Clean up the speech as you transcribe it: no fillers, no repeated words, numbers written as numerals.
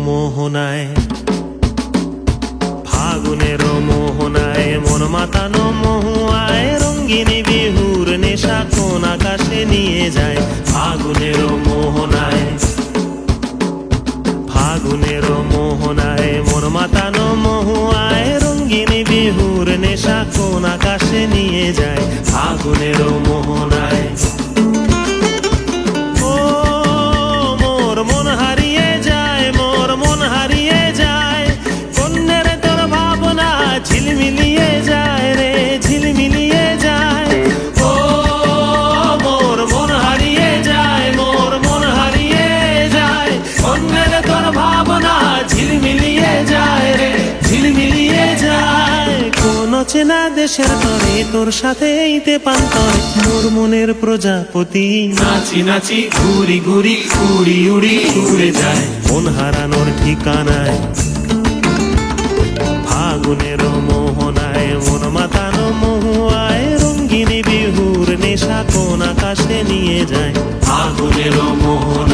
মোহনায়, ফাগুনের মোহনায় মন মাতানো মহুয়ায় রঙ্গিনী বিহুর নেশা কোন আকাশে নিয়ে যায়। ফাগুনের মোহনায়, ফাগুনের মোহনায় মন মাতানো মহুয়ায় রঙ্গিনী বিহুর নেশা কোন আকাশে নিয়ে যায়। ফাগুনের মোহনায় ও মোর মন হারিয়ে যায়, মোর মন হারিয়ে যায়, কন্যের তোর ভাবনা ঝিলমিলিয়ে যায় রে, ঝিলমিলিয়ে যায়। ও মোর মন হারিয়ে যায়, মোর মন হারিয়ে যায়, কন্যের তোর ভাবনা ঝিলমিলিয়ে যায় রে, ঝিলমিলিয়ে যায়। কোন চেনা দেশের তরে তোর সাথে এইতে পান্তরে মোর মনের প্রজাপতি নাচি নাচি ঘুরি ঘুরি উড়ি উড়ি উড়ে যায় মন হারানোর ঠিকানায়। ফাগুনের মোহনায় মন মাতানো মহুয়ায় রঙ্গিনী বিহুর নেশা কোন আকাশে নিয়ে যায়। ফাগুনের মোহনায়